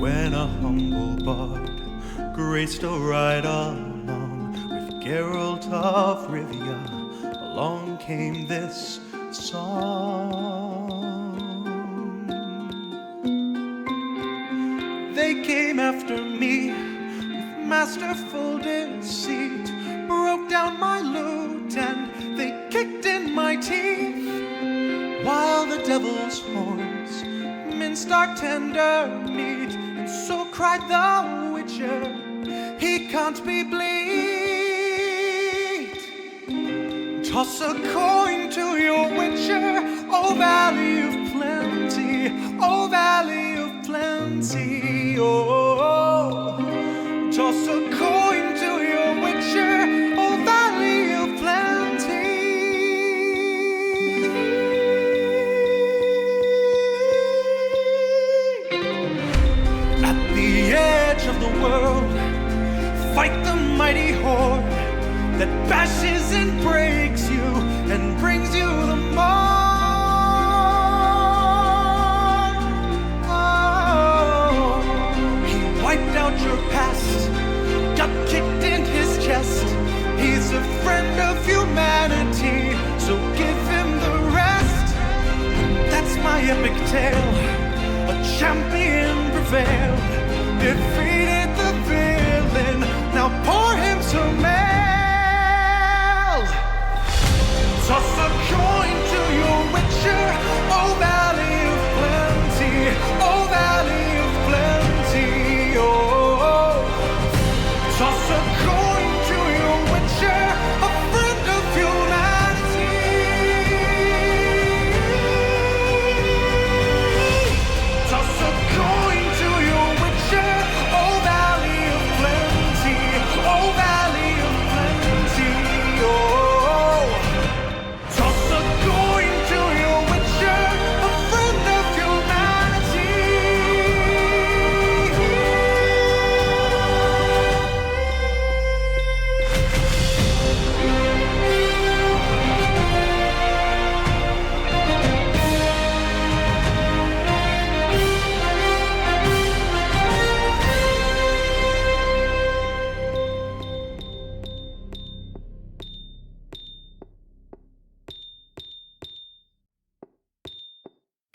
when a humble bard graced a ride along with Geralt of Rivia, along came this song. They came after me with masterful deceit, broke down my lute and they kicked in my teeth, while the devil's horns minced our tender meat. And so cried the witcher, he can't be bleed. Toss a coin to your witcher, O Valley of Plenty, O Valley of Plenty, oh. Toss a coin to your witcher, O Valley of Plenty. At the edge of the world, fight the mighty horde that bashes and breaks you and brings you the more. Oh, he wiped out your past, got kicked in his chest. He's a friend of humanity, so give him the rest. And that's my epic tale. A champion prevailed, defeated the villain. Now pour him some ale. Toss a coin to your witcher, O Valley of Plenty, O Valley of Plenty, oh. Toss a coin to your witcher, a friend of humanity. Toss a coin to your witcher, O Valley of Plenty, O Valley of Plenty, oh. Toss a coin to your witcher, a friend of humanity.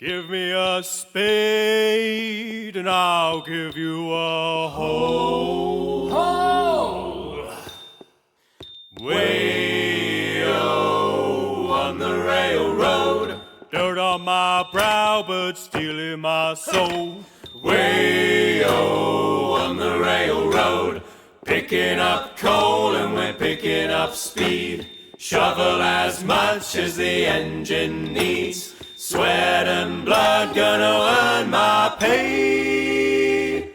Give me a spade and I'll give you a hole. Hole! Way-o on the railroad, dirt on my brow but steel in my soul. Way-o on the railroad, picking up coal and we're picking up speed. Shovel as much as the engine needs. Sweat and blood gonna earn my pay.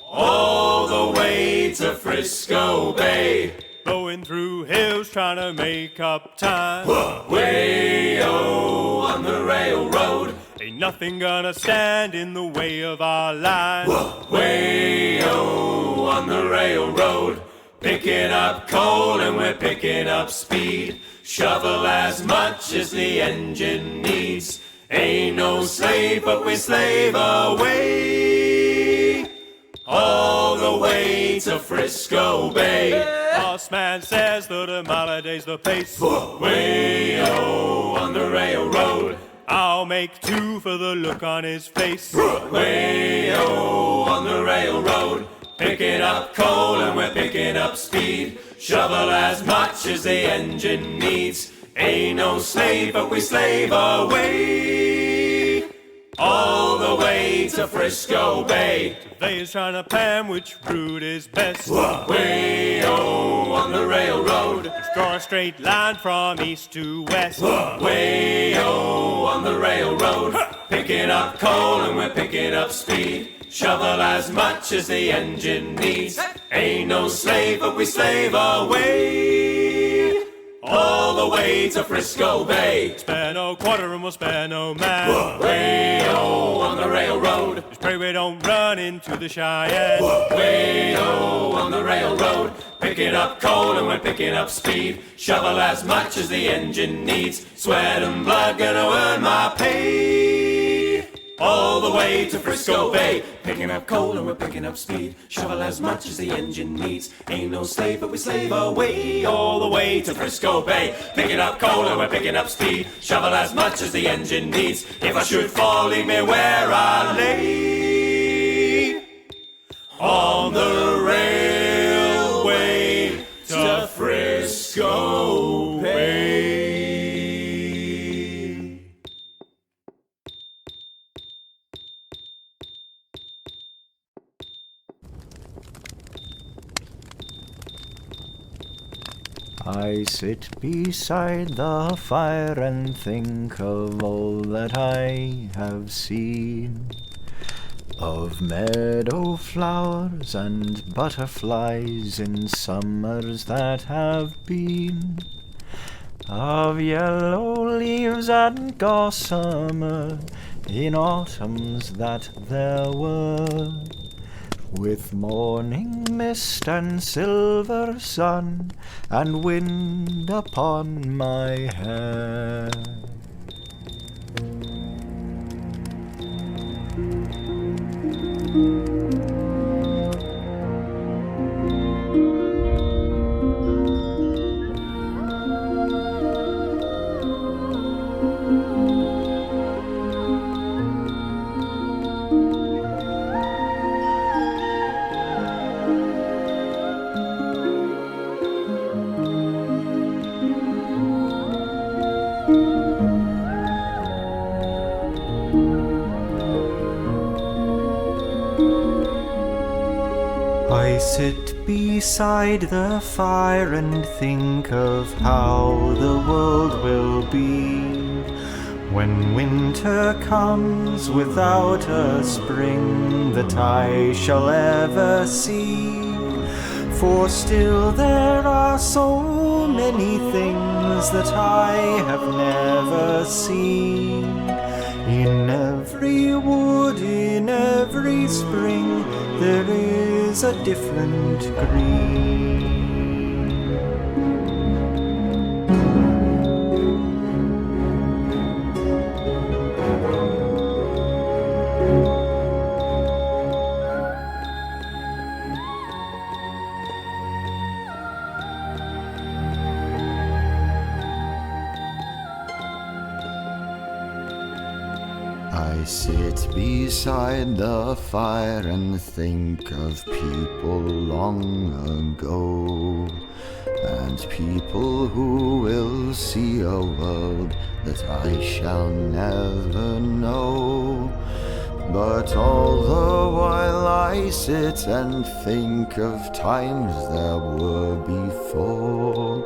All the way to Frisco Bay. Blowing through hills trying to make up time. Way-o on the railroad, ain't nothing gonna stand in the way of our line. Way-o on the railroad, picking up coal and we're picking up speed. Shovel as much as the engine needs. Ain't no slave, but we slave away. All the way to Frisco Bay. Boss man says that a mile a day's the pace. Way-o on the railroad, I'll make two for the look on his face. Way-o on the railroad, picking up coal and we're picking up speed. Shovel as much as the engine needs. Ain't no slave, but we slave away. All the way to Frisco Bay. They is trying to plan which route is best. Way-o on the railroad, just draw a straight line from east to west. Way-o on the railroad, picking up coal and we're picking up speed. Shovel as much as the engine needs. Ain't no slave, but we slave away. All the way to Frisco Bay. Spare no quarter and we'll spare no man. Way-o on the railroad, just pray we don't run into the Cheyenne. Way-o on the railroad, picking up coal and we're picking up speed. Shovel as much as the engine needs. Sweat and blood gonna earn my pay. all the way to Frisco Bay. Picking up coal and we're picking up speed. Shovel as much as the engine needs. Ain't no slave, but we slave away all the way to Frisco Bay. Picking up coal and we're picking up speed. Shovel as much as the engine needs. If I should fall, leave me where I lay. On the railway to Frisco Bay. I sit beside the fire and think of all that I have seen, of meadow flowers and butterflies in summers that have been, of yellow leaves and gossamer in autumns that there were, with morning mist and silver sun and wind upon my hair. I sit beside the fire and think of how the world will be when winter comes without a spring that I shall ever see. For still there are so many things that I have never seen. In every wood, in every spring, there is a different green. I sit beside the fire and think of people long ago, and people who will see a world that I shall never know. But all the while I sit and think of times there were before.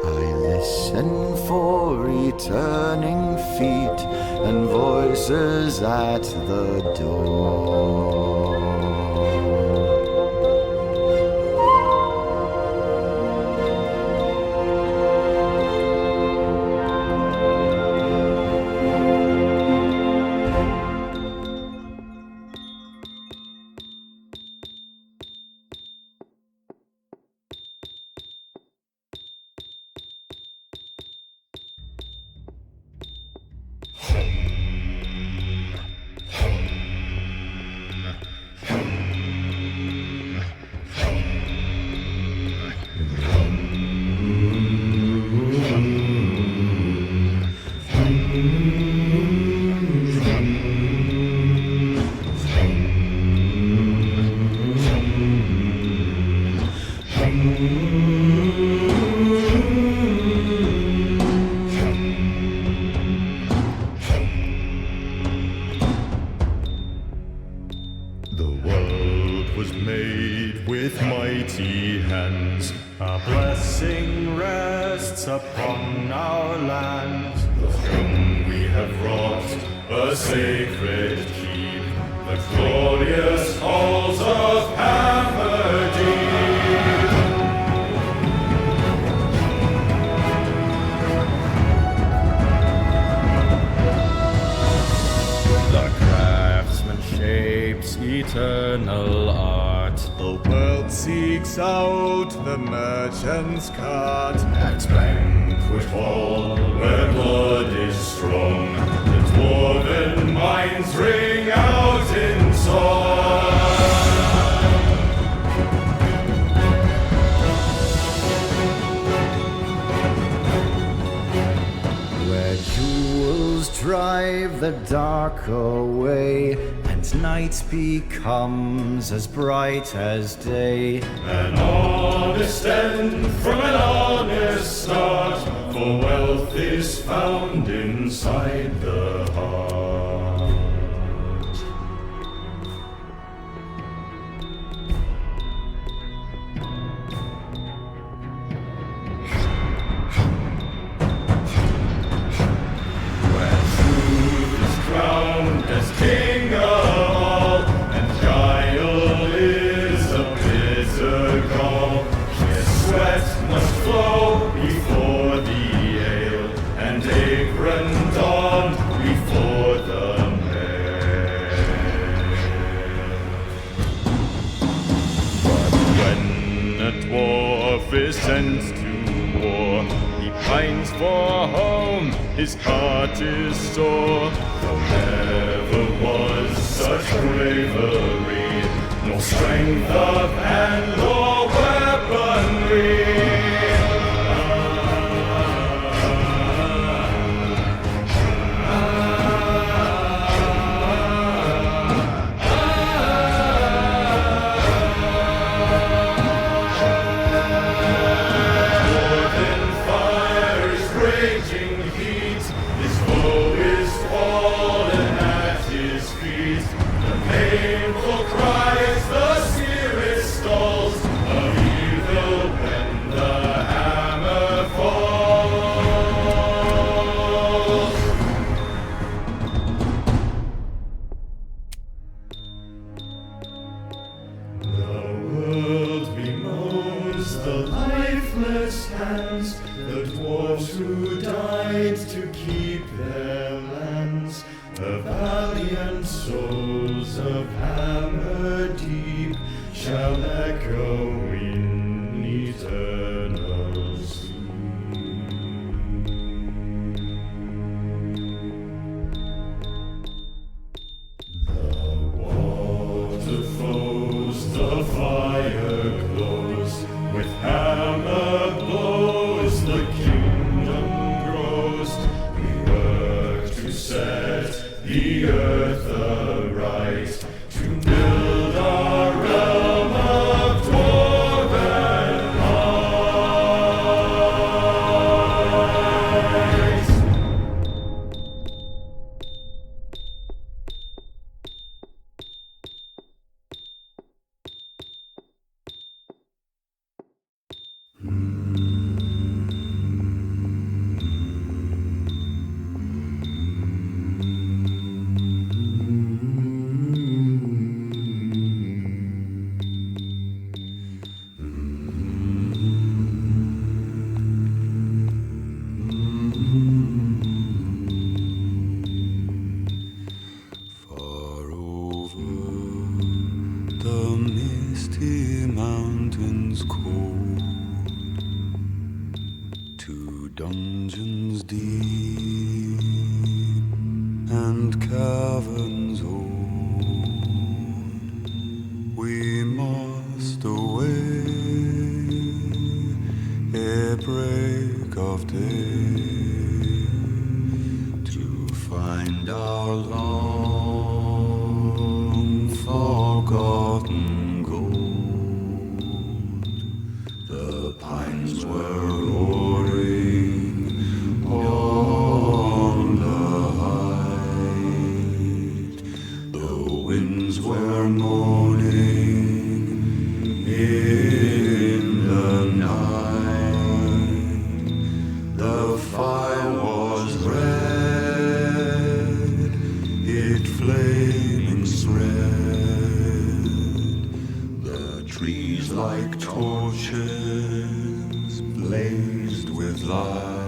I listen for returning feet and voices at the door. The world was made with mighty hands. A blessing rests upon our lands. The throne we have wrought, a sacred keep, the glorious halls of Hammerdeep. The craftsman shapes eternal art. The world seeks out the merchant's cart. At banquet hall, where blood is strong, the dwarven pines ring out in song. Where jewels drive the dark away, and night becomes as bright as day. An honest end from an honest start, for wealth is found inside the heart. Where truth is crowned as king of all, and guile is a bitter gall. His sweat must flow before the ale, and apron dawn before the mail. But when a dwarf is sent to war, he pines for home, his heart is sore. Though never was such bravery, nor strength of hand or weaponry. Northern fire's raging heat, his foe is fallen at his feet. The painful cries, the spirit stalls of evil when the hammer falls. The world bemoans the lifeless hands, the dwarves who died to keep their lands. The valiant souls of Hammerdeep shall echo in eternal sleep. The water flows, the fire glows, with hammer blows the kingdom grows. We work to set the earth aright, to build our realm of dwarven light. Far over the misty mountains cold, to dungeons deep and caverns old, we must away ere break of day, to find our long forgotten gold. The pines were roaring on the height, the winds were moaning in the night. The fire was red, it flaming spread, the trees like torches blazed with light.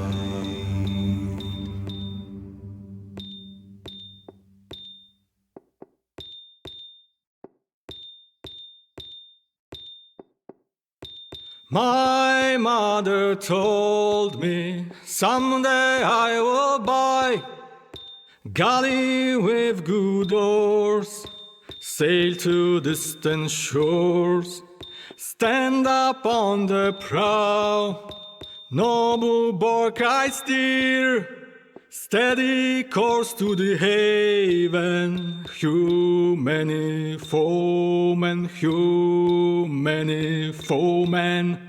My mother told me someday I will buy Galley with good oars, sail to distant shores. Stand up on the prow, noble bark I steer. Steady course to the haven, hew many foemen, hew many foemen.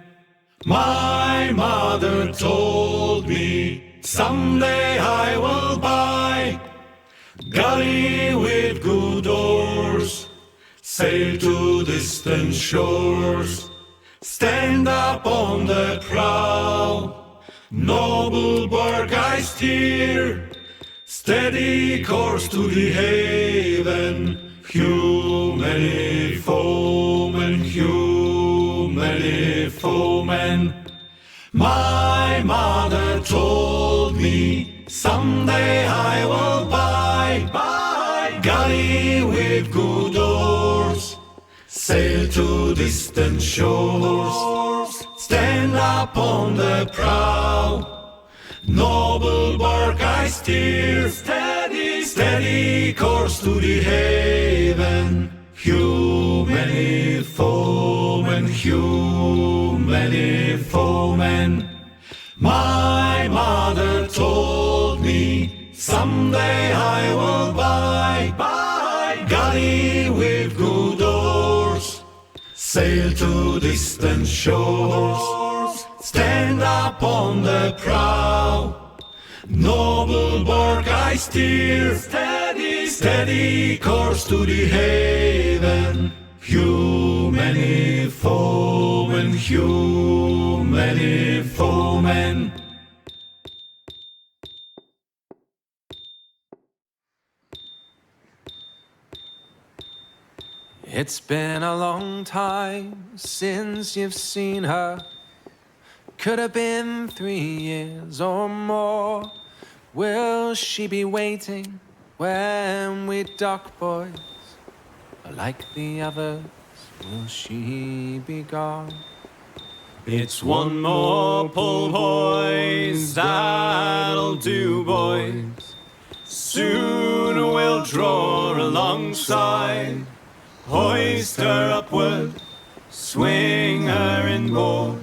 My mother told me someday I will buy galley with good oars, sail to distant shores, stand up on the prow, noble bark I steer, steady course to the haven, hew many foemen, hew many foemen. My mother told me someday I will buy galley with good oars, sail to distant shores, stand up on the prow, noble bark I steer, steady course to the haven, hew many foemen, hew many foemen. My mother told me someday I will buy galley with good oars, sail to distant shores, stand up on the prow, noble bark I steer, steady course to the haven, hew many foemen, hew many foemen. It's been a long time since you've seen her. Could have been 3 years or more. Will she be waiting when we dock, boys? Or like the others, will she be gone? It's one more pull, boys, that'll do, boys. Soon we'll draw alongside, hoist her upward, swing her inboard,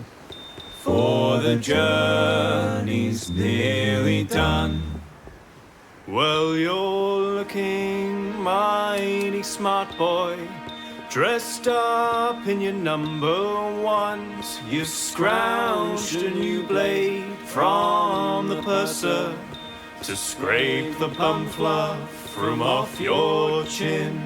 for the journey's nearly done. Well, you're looking mighty smart, boy, dressed up in your number ones. You scrounged a new blade from the purser to scrape the bum fluff from off your chin.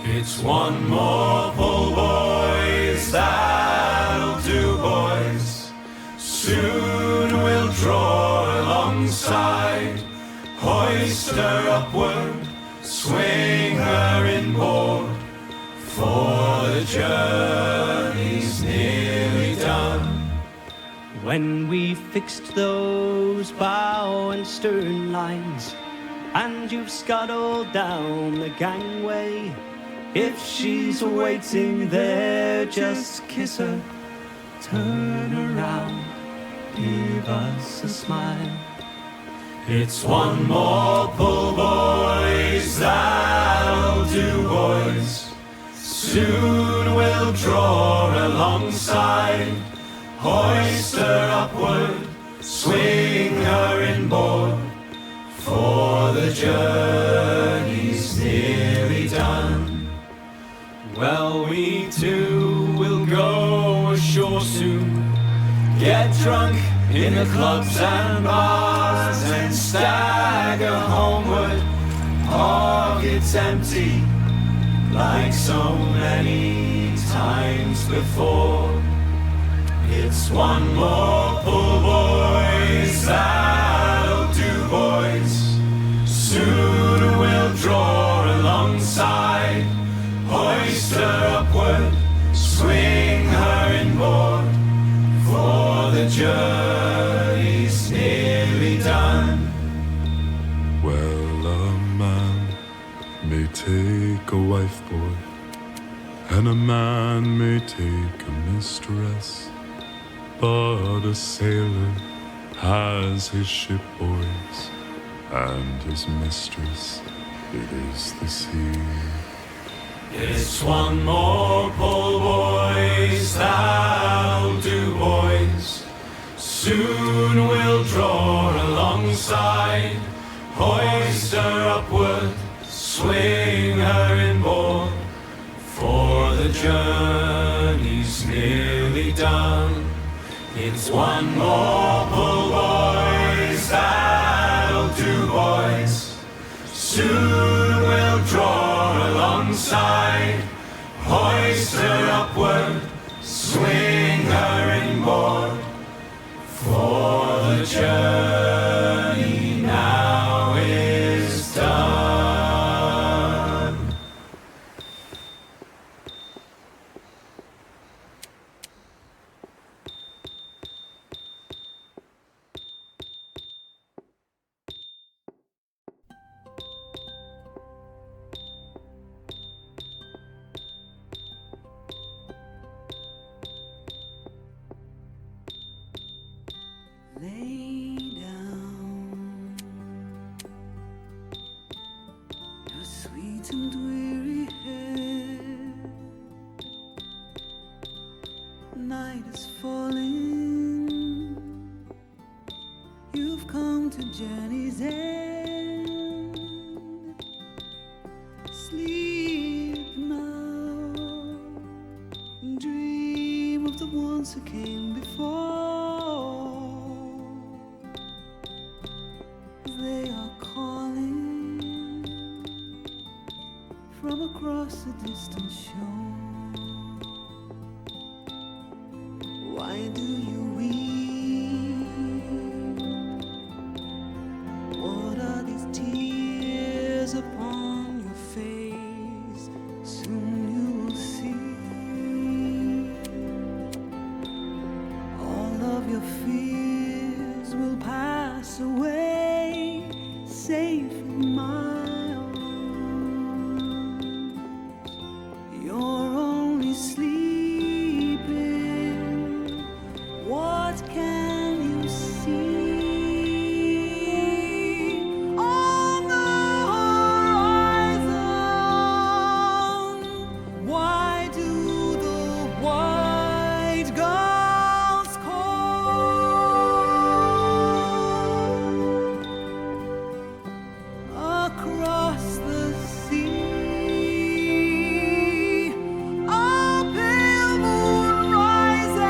It's one more pull, boys, that'll do, boys. Soon we'll draw alongside, hoist her upward, swing her inboard, for the journey's nearly done. When we fixed those bow and stern lines, and you've scuttled down the gangway, if she's waiting there, just kiss her, turn around, give us a smile. It's one more pull, boys, that'll do, boys. Soon we'll draw alongside, hoist her upward, swing her inboard, for the journey's nearly done. Well, we too will go ashore soon, get drunk in the clubs and bars, and stagger homeward, pockets empty, like so many times before. It's one more pull, boys, that'll do, boys. Soon we'll draw alongside, hoist her upward, swing her inboard, for the journey's nearly done. Well, a man may take a wife, boy, and a man may take a mistress, but a sailor has his ship, boys, and his mistress, it is the sea. It's one more pull, boys, that'll do, boys. Soon we'll draw alongside, hoist her upward, swing her inboard, for the journey's nearly done. It's one more pull, boys, that'll do, boys. Soon we'll draw alongside, hoist her upward, swing her inboard, for the journey now is done. Lay down your sweet and weary head. Night is falling. You've come to journey's end. Sleep now. Dream of the ones who came before. They are calling from across a distant shore. Why do you weep? What are these tears upon your face? Soon you will see all of your fears will pass away. Safe in my arms, you're only sleeping. What can you see on the horizon? Why do the white gulls call? Across the sea, a pale moon rises.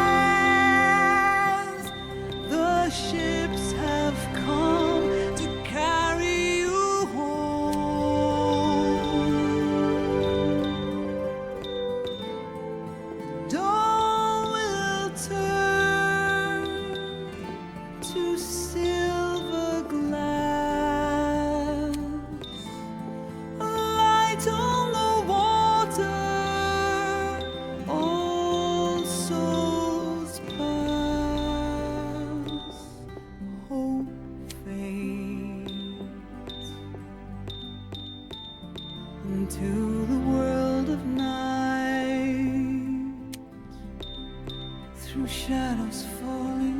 The ships have come to carry you home. Dawn will turn to silver glass. Light on the water, all souls pass. Hope fades into the world of night, through shadows falling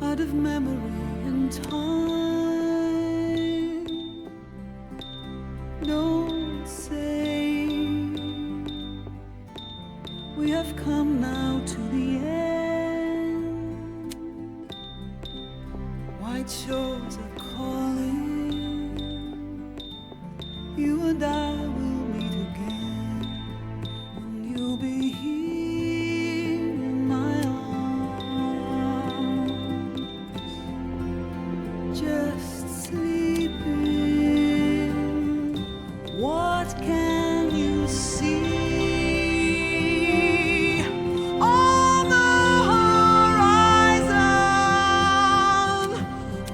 out of memory and time. Don't say we have come now to the end. White shores are calling. You and I will meet again, and you'll be here in my arms, just sleeping. What can you see on the horizon?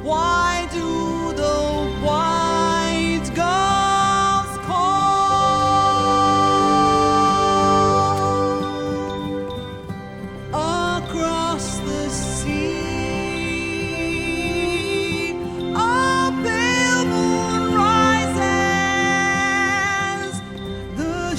Why do the white gulls call? Across the sea, a pale moon rises. The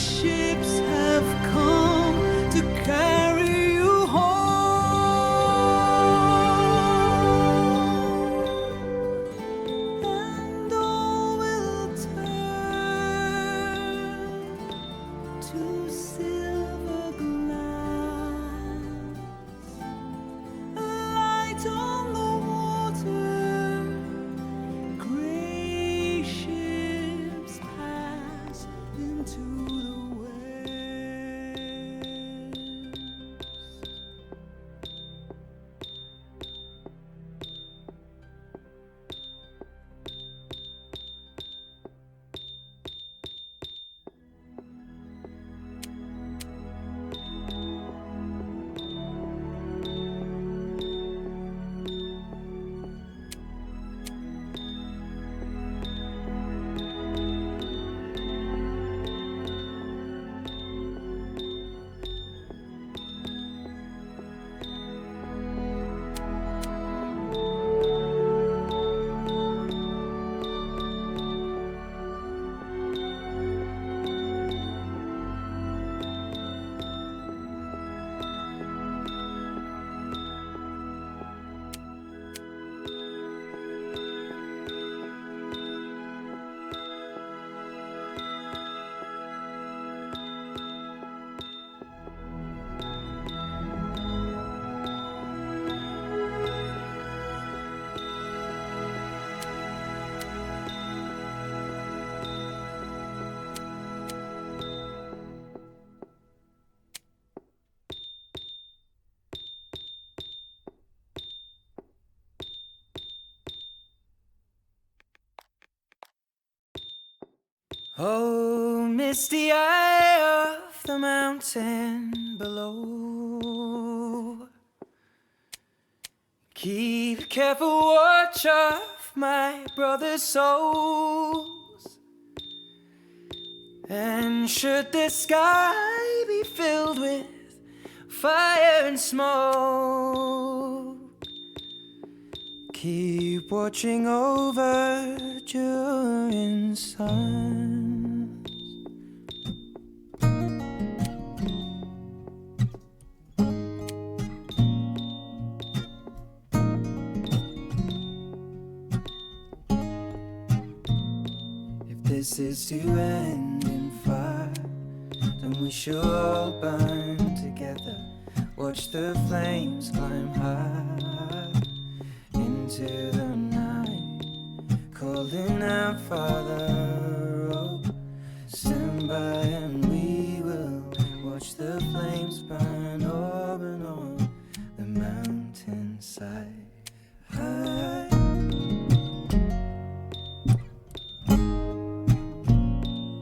Oh, misty eye of the mountain below, keep careful watch of my brother's souls. And should the sky be filled with fire and smoke, keep watching over during suns. If this is to end in fire, then we shall all burn together. Watch the flames climb high into the night, calling out, Father, oh, stand by and we will watch the flames burn over and on the mountainside.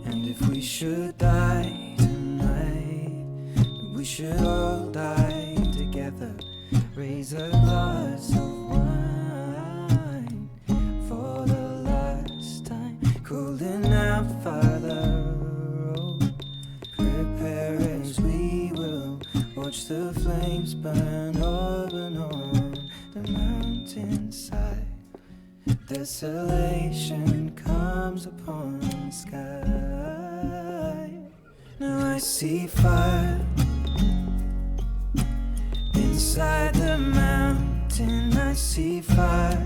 And if we should die tonight, we should all die together. Raise a glass of wine for the last time, calling out, Father, oh, prepare as we will watch the flames burn over and on the mountainside. Desolation comes upon the sky. Now I see fire inside the mountain. I see fire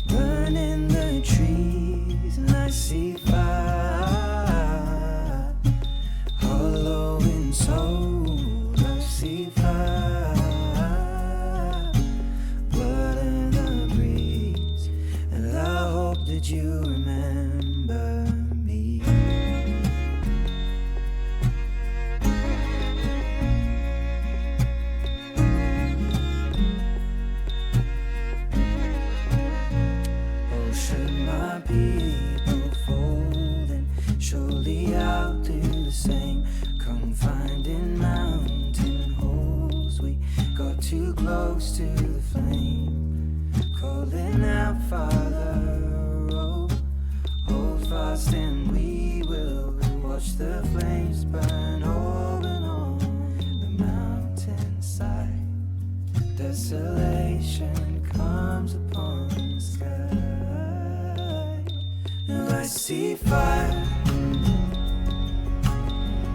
burning the trees, and I see fire hollow in soul. I see fire, blood in the breeze, and I hope that you remember me. Oh, should my people fold, and surely I'll do the same. Confined in mountain holes, we got too close to the flame, calling out, Father, oh, hold fast and we will watch the flames burn over and on the mountainside. Desolation comes upon the sky. Now I see fire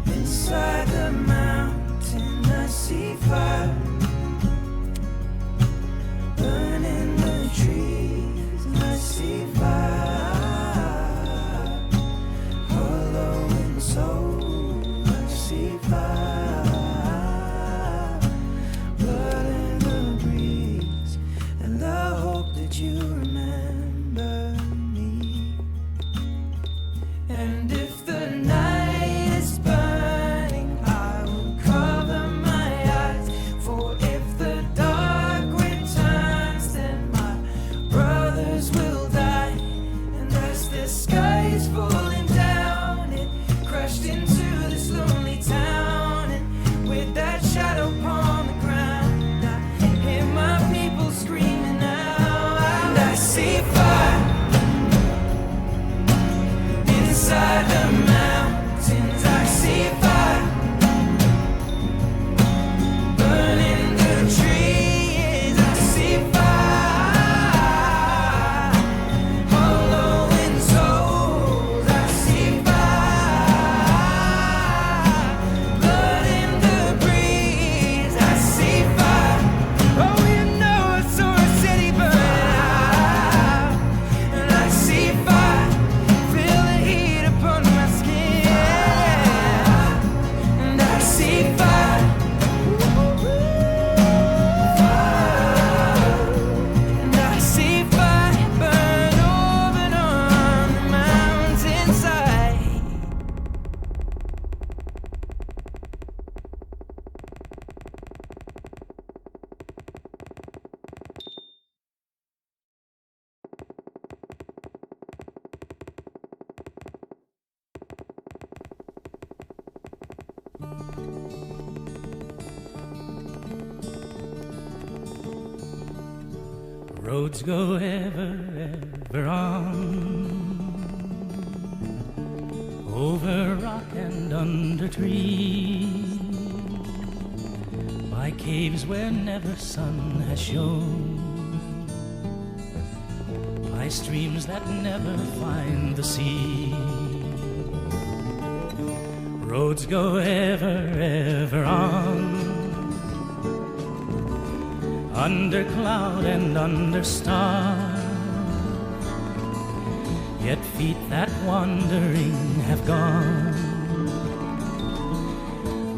inside the mountain. I see fire burning the trees, and I see fire hollow in soul. I see fire, blood in the breeze, and I hope that you remember me. And if the night is burning, I will cover my eyes. For if the dark returns, then my brothers will die. And as the sky is falling down, it crashed into this lonely town. And with that shadow upon the ground, I hear my people screaming out. And I see fire inside the mountains. I see fire burning the trees. I see fire hollow in souls. I Roads go ever, ever on, over rock and under tree, by caves where never sun has shone, by streams that never find the sea. Roads go ever, ever on, under cloud and under star, yet feet that wandering have gone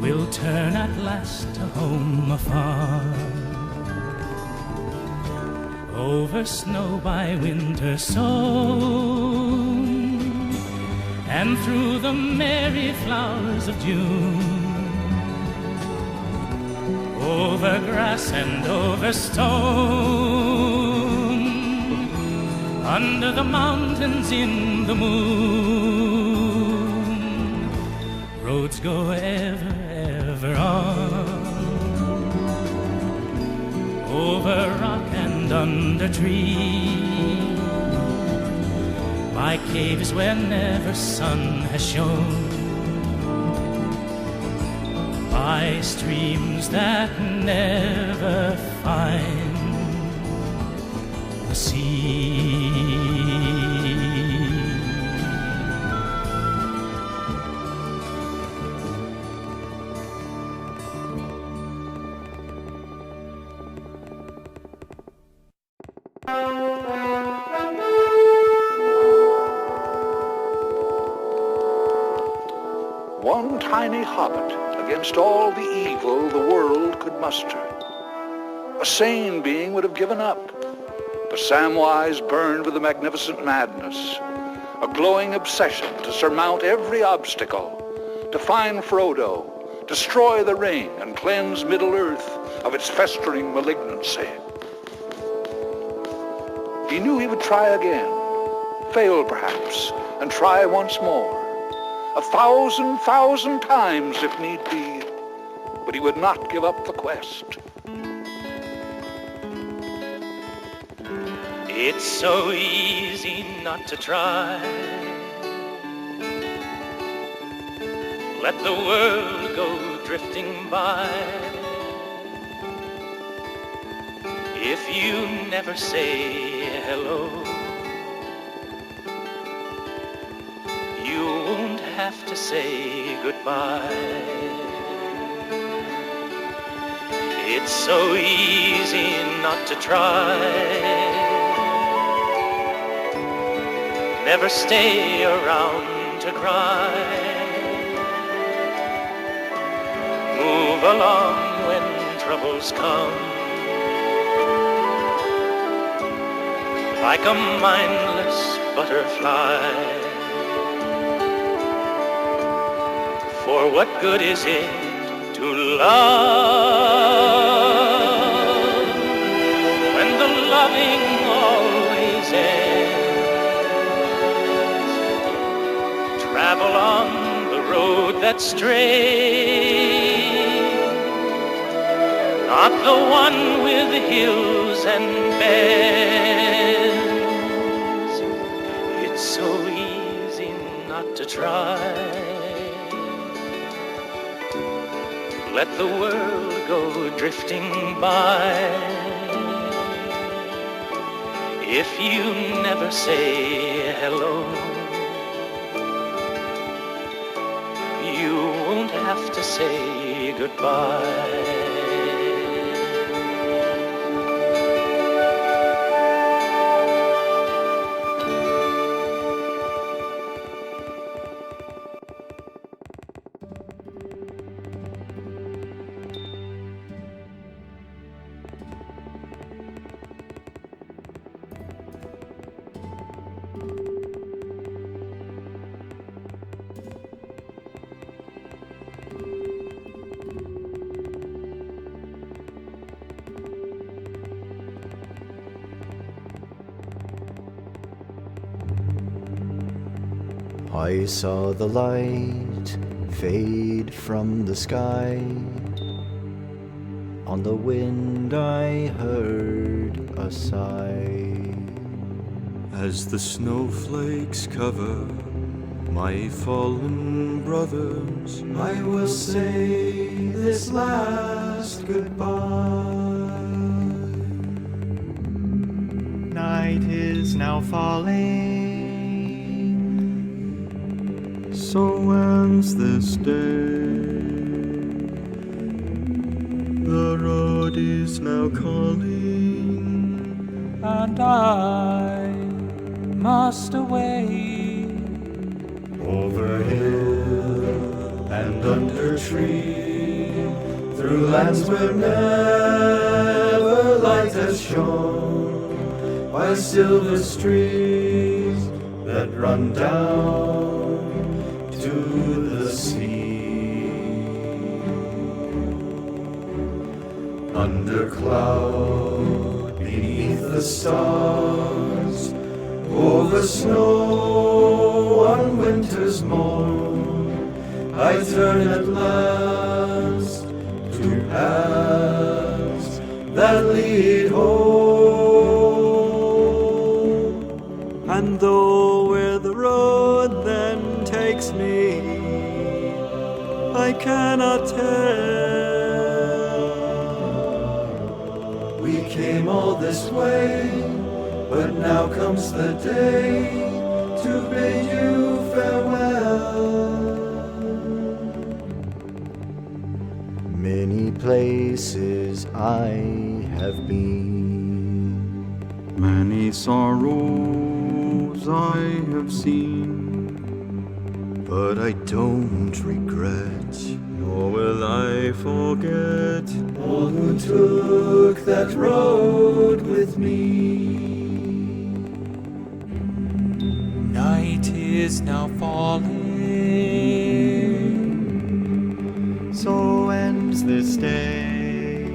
will turn at last to home afar. Over snow by winter sown, and through the merry flowers of June, over grass and over stone, under the mountains in the moon, roads go ever, ever on, over rock and under tree, by caves where never sun has shone, by streams that never find the sea. One tiny hobbit against all the evil the world could muster. A sane being would have given up, but Samwise burned with a magnificent madness, a glowing obsession to surmount every obstacle, to find Frodo, destroy the ring, and cleanse Middle-earth of its festering malignancy. He knew he would try again, fail perhaps, and try once more, 1,000 times if need be, but he would not give up the quest. It's so easy not to try. Let the world go drifting by. If you never say hello, you won't have to say goodbye. It's so easy not to try. Never stay around to cry. Move along when troubles come, like a mindless butterfly. For what good is it to love when the loving always ends? Travel on the road that's straight, not the one with hills and bends. It's so easy not to try. Let the world go drifting by. If you never say hello, you won't have to say goodbye. I saw the light fade from the sky On the wind I heard a sigh. As the snowflakes cover my fallen brothers, I will say this last goodbye. Night is now falling, so ends this day. The road is now calling, and I must away. Over hill and under tree, through lands where never light has shone, by silver streams that run down to the sea. Under cloud, beneath the stars, over snow on winter's morn, I turn at last to paths that lead home. And though where the road then takes me, I cannot tell. We came all this way, but now comes the day to bid you farewell. Many places I have been, many sorrows I have seen, but I don't regret, nor will I forget all who took that road with me. Night is now falling, so ends this day.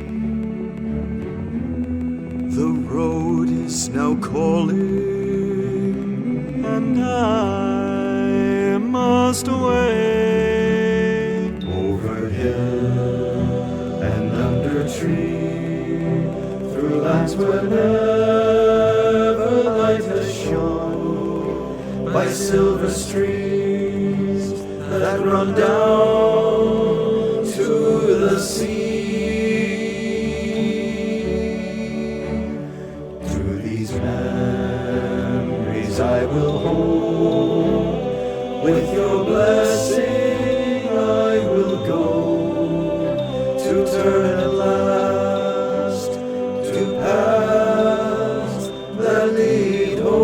The road is now calling, and I must away. Over hill and under tree, through lands where never light has shone, by silver streams that run down to the sea. Through these memories I will hold, with your blessing I will go, to turn at last to paths that lead home.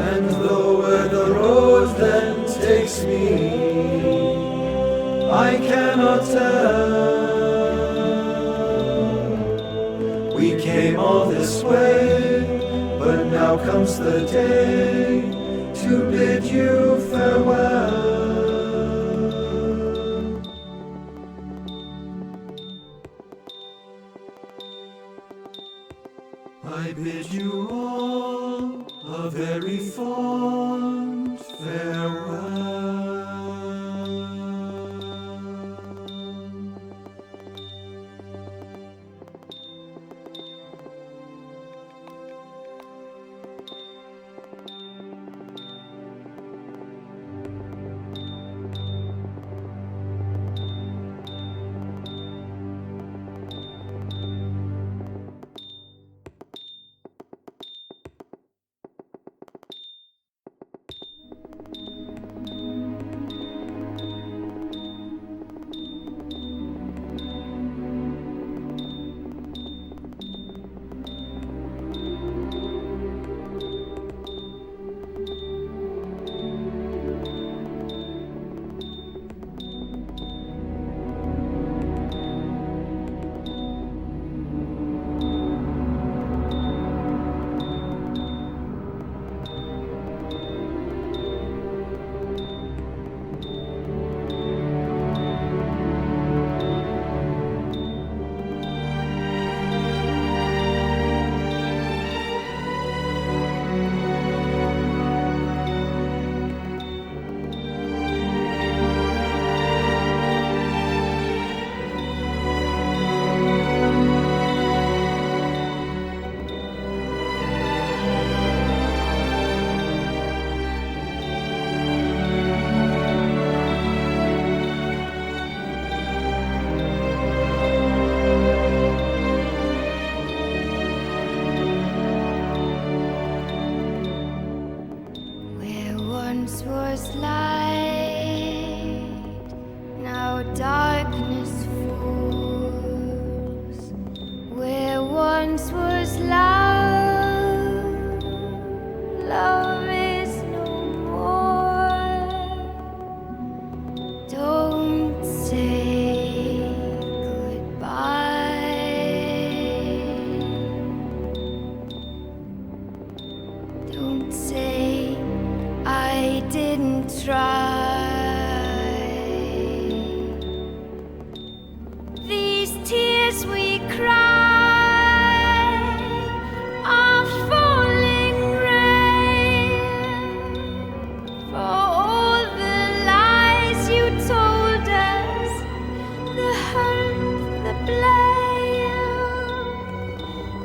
And though where the road then takes me, I cannot tell. We came all this way, but now comes the day to bid you farewell. I bid you all a very fond farewell. was light, now darkness falls. Where once was love, love is no more. Don't say goodbye. Don't say I didn't try. These tears we cry are falling rain for all the lies you told us, the hurt, the blame,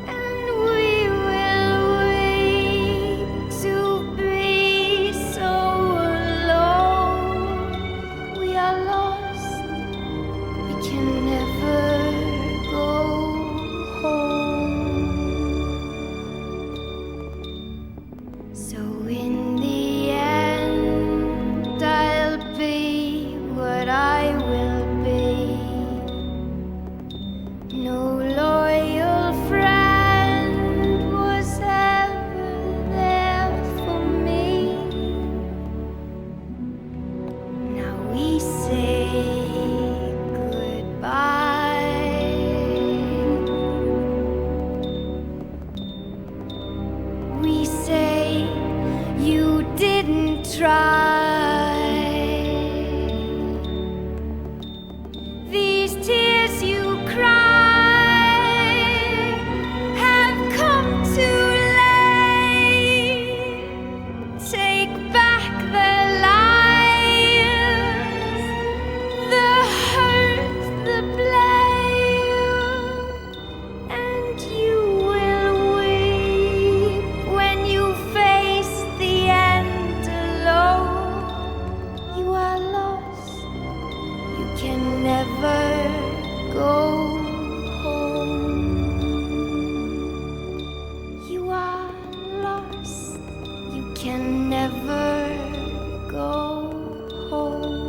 and we will wait to be so alone. We are lost, we can never go home. So in the end, I'll be what I will be. No loyal friend was ever there for me. Now we say goodbye. We say you didn't try. These tears you cry have come too late. Take back the lies, the hurt, the blame, and you will weep when you face the end alone. You are lost, you can never go home. You are lost, you can never go home.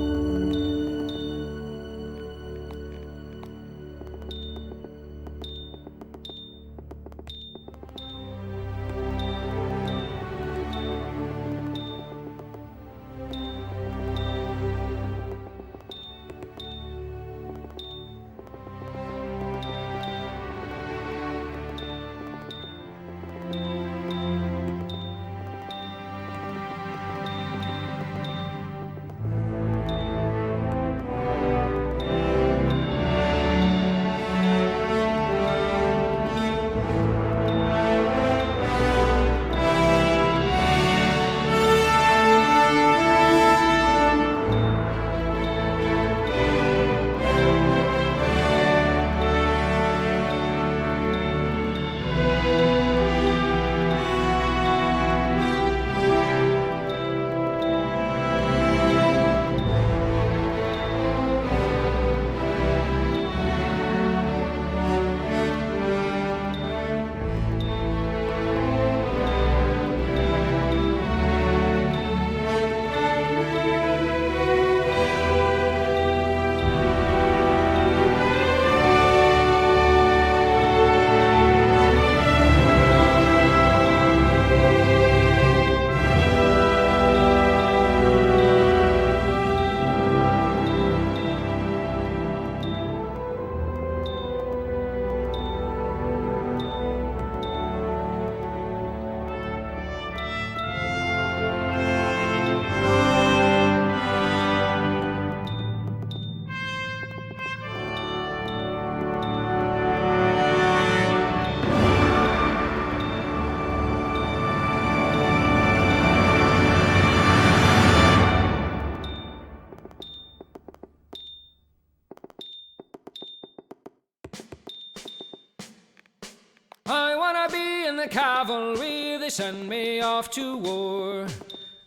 I wanna be in the cavalry, they send me off to war.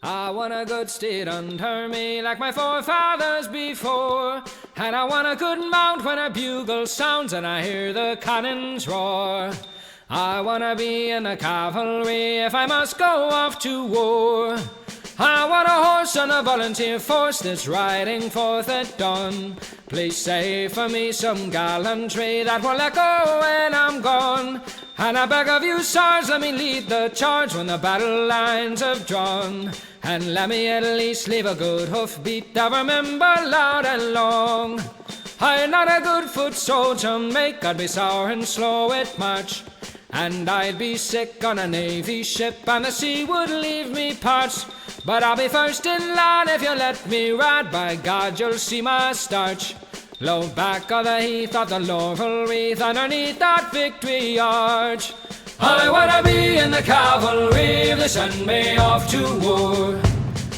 I want a good steed under me like my forefathers before. And I want a good mount when a bugle sounds and I hear the cannons roar. I wanna be in the cavalry if I must go off to war. I want a horse and a volunteer force that's riding forth at dawn. Please say for me some gallantry that will echo when I'm gone. And I beg of you, sirs, let me lead the charge when the battle lines have drawn. And let me at least leave a good hoofbeat that remember loud and long. I'm not a good foot soldier, make I'd be sour and slow at march. And I'd be sick on a navy ship, and the sea would leave me parched. But I'll be first in line if you let me ride, by God you'll see my starch. Low back of the heath of the laurel wreath, underneath that victory arch. I wanna be in the cavalry if they send me off to war.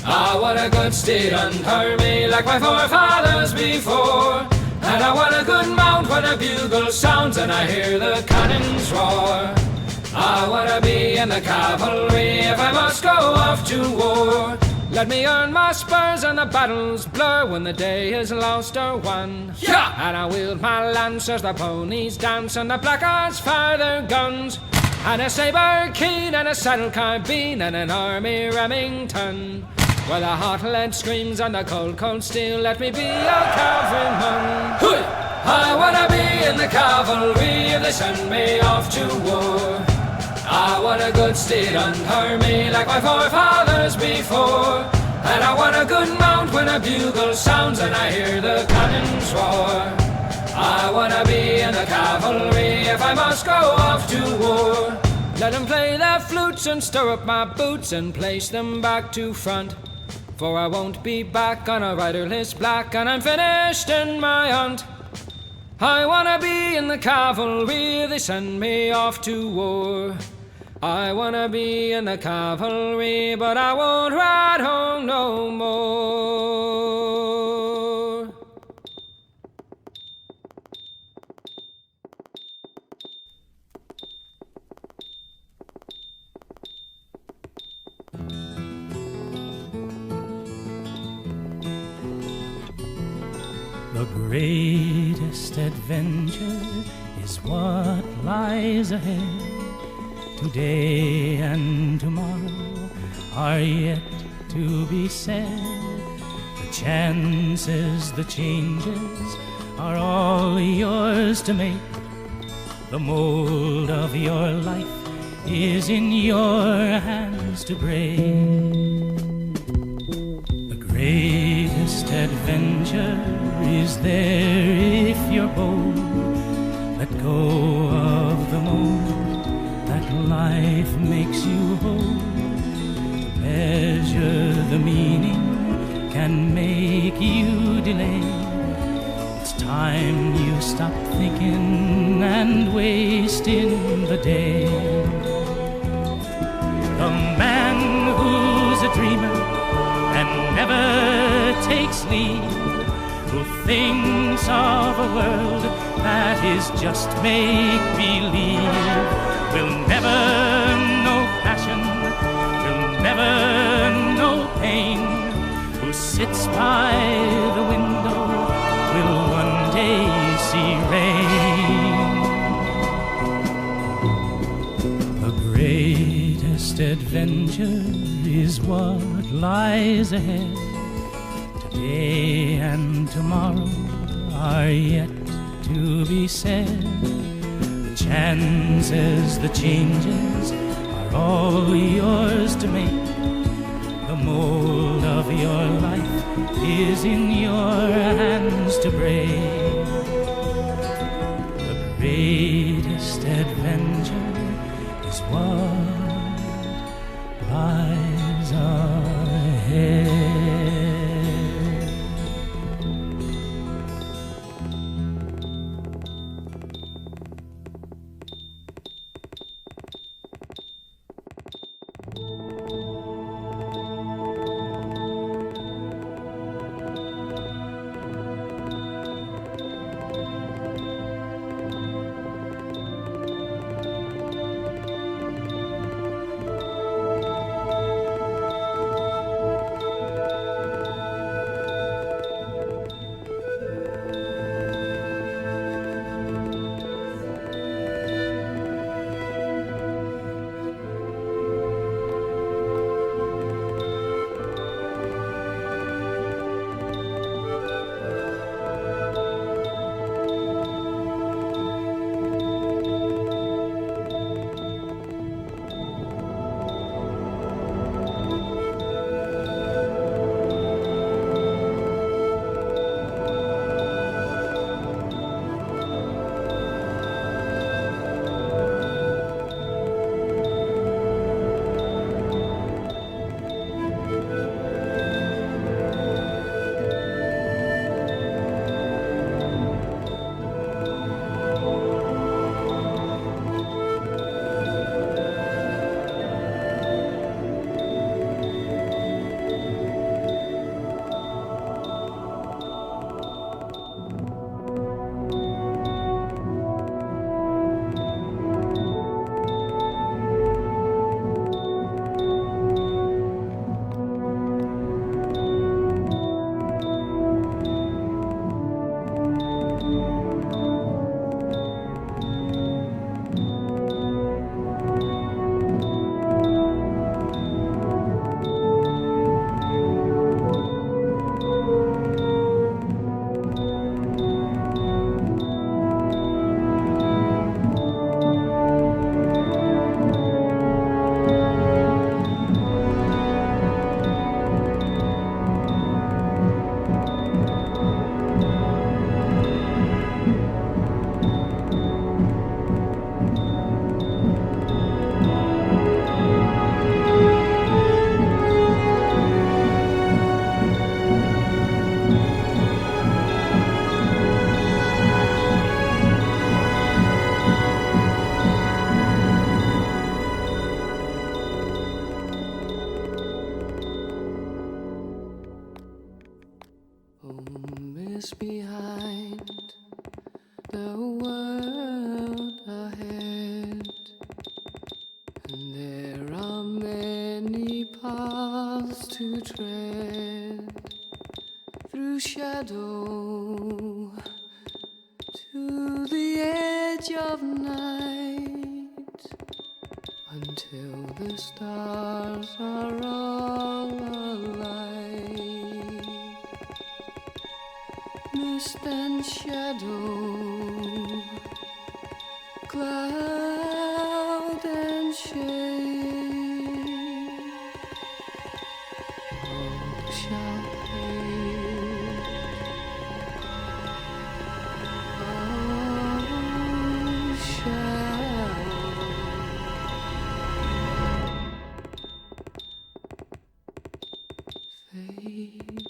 I want a good steed under me like my forefathers before. And I want a good mount when a bugle sounds and I hear the cannons roar. I wanna be in the cavalry if I must go off to war. Let me earn my spurs and the battles blur when the day is lost or won. Yeah! And I wield my lance as the ponies dance and the blackguards fire their guns. And a sabre keen and a saddle carbine and an army Remington. Where the hot lead screams and the cold, cold steel, let me be a cavalryman. Hui! I wanna be in the cavalry if they send me off to war. I want a good steed under me like my forefathers before. And I want a good mount when a bugle sounds and I hear the cannons roar. I wanna be in the cavalry if I must go off to war. Let them play their flutes and stir up my boots and place them back to front. For I won't be back on a riderless black, and I'm finished in my hunt. I wanna be in the cavalry if they send me off to war. I wanna be in the cavalry, but I won't ride home no more. The greatest adventure is what lies ahead. Today and tomorrow are yet to be said. The chances, the changes are all yours to make. The mold of your life is in your hands to break. The greatest adventure is there if you're bold. Let go of the mold that life makes you hold. To measure the meaning can make you delay. It's time you stop thinking and wasting the day. The man who's a dreamer and never takes leave, who thinks of a world that is just make-believe, will never know passion, will never know pain. Who sits by the window will one day see rain. The greatest adventure is what lies ahead. Today and tomorrow are yet to be said. The chances, the changes are all yours to make. The mold of your life is in your hands to break. The greatest adventure is what lies ahead. is behind, the world ahead, and there are many paths to tread through shadow to the edge of night, until the stars are all alight. Mist and shadow, cloud and shade, all shall fade, all shall fade.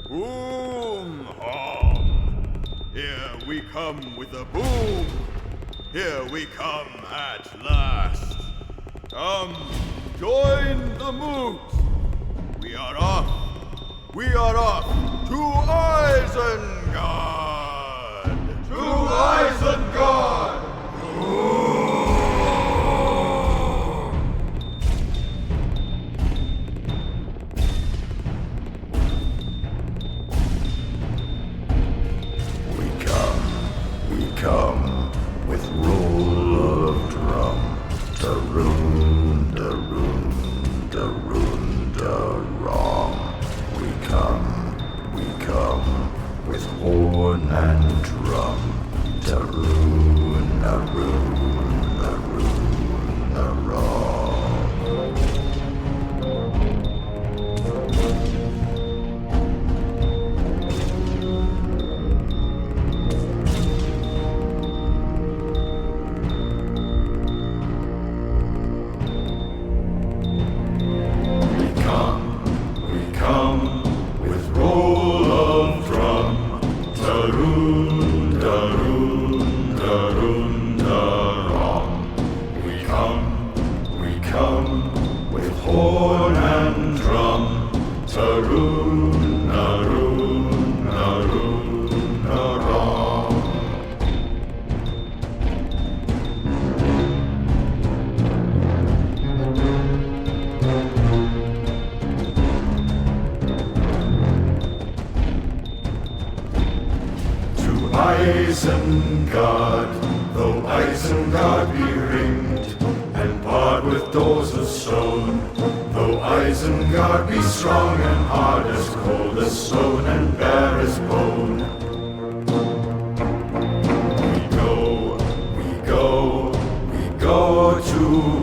Boom, hom. Here we come with a boom. Here we come at last. Come, join the moot. We are off. We are off to Isengard. To Isengard. Come with roll of drum, da-roon, da-roon, da-roon, da-rom. We come with horn and drum, da-roon, da-roon, da-roon, da-rom. Isengard, though Isengard be ringed and barred with doors of stone, though Isengard be strong and hard as cold as stone and bare as bone. We go to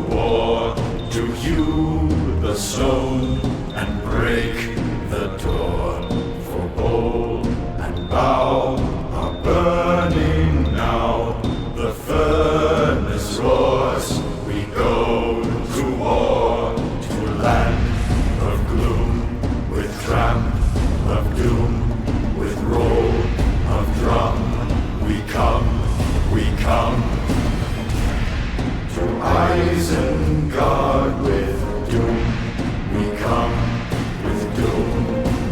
war, to hew the stone and break the door, for bowl and bow are burning now. The furnace roars. We go to war, to land of gloom, with tramp of doom, with roll of drum. We come to Isengard with doom. We come with doom.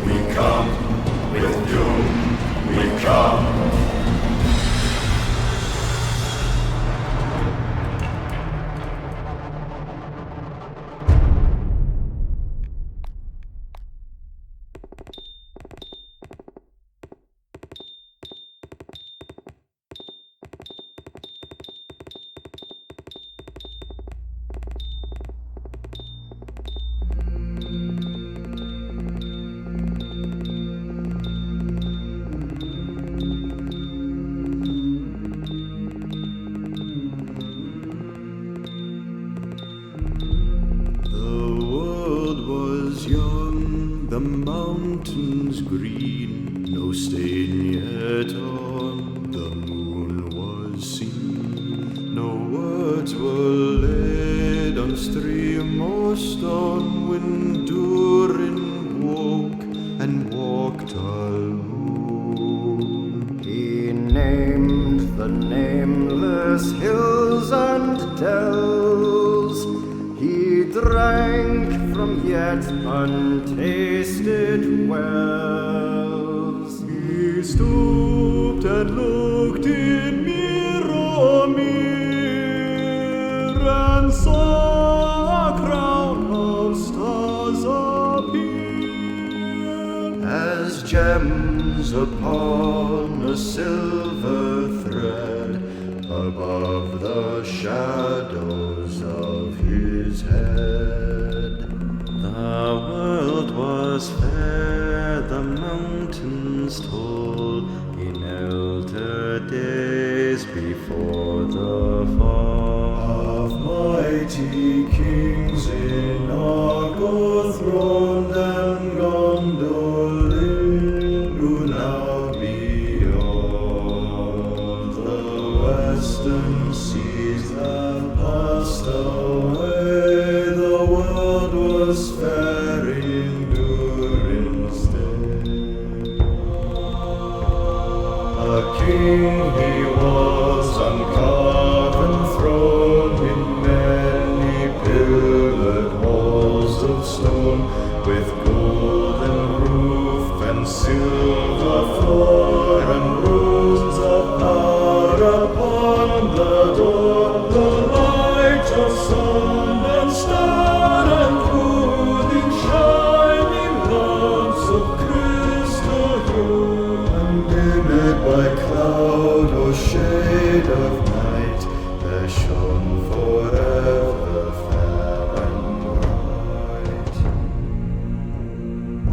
We come with doom. We come. the mountains green, no stain yet on the moon was seen. No words were laid on stream or stone when Durin woke and walked alone. He named the nameless hills and dells. He drank from yet untasted wells. He stooped and looked in mirror and saw a crown of stars appear as gems upon a silver thread above the shadows of his head. The world was fair, the mountains tall, in elder days before the fall of mighty kings in Argo throned and Gondolin, who now beyond the western seas have passed away. The world was fair in Durin's day. A king he was on carven throne in many pillared halls of stone, with golden roof and silver floor and runes of power upon the door. The light of sun and star and moon in shining lamps of crystal hue, unlimit by cloud or shade of night, there shone forever fair and bright.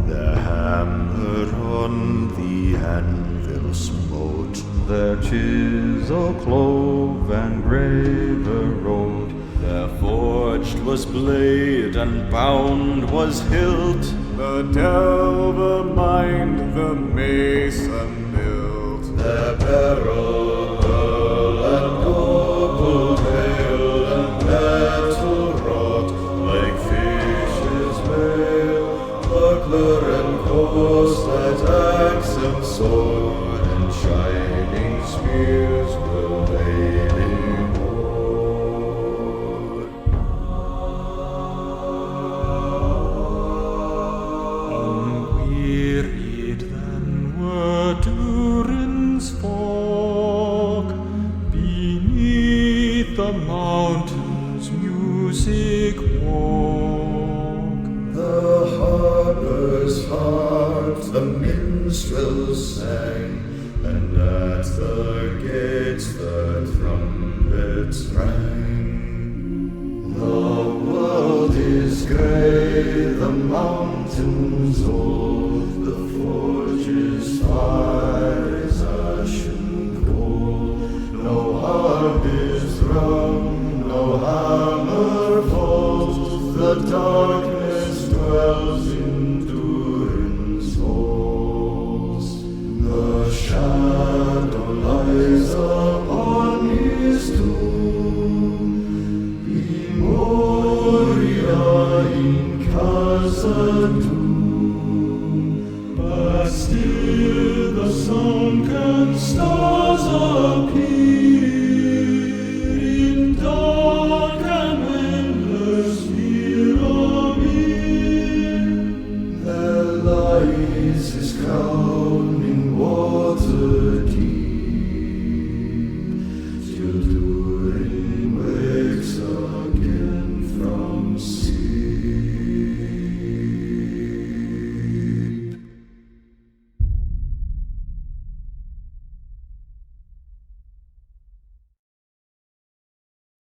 The hammer on the anvil smote, their chisel clove and graver wrote. Their forged was blade and bound was hilt. The delver mined, the mason built. Their barrel, pearl, and gold veil, and metal wrought like fishes' veil. Buckler and corselet, axe and sword, and shining spears were laid in hoard. Unwearied then were Durin's folk, beneath the mountains' music walk. The harper's harp, the minstrels sang, and at the gates the trumpets rang. The world is grey, the mountains old, the forge's fire is ashen cold. No harp is rung, no hammer falls, the darkness dwells in Durin's halls. The shadow lies upon his tomb, Moria in casa doom. But still the sunken stars appear in dark and endless pyramid. There lies his crown in water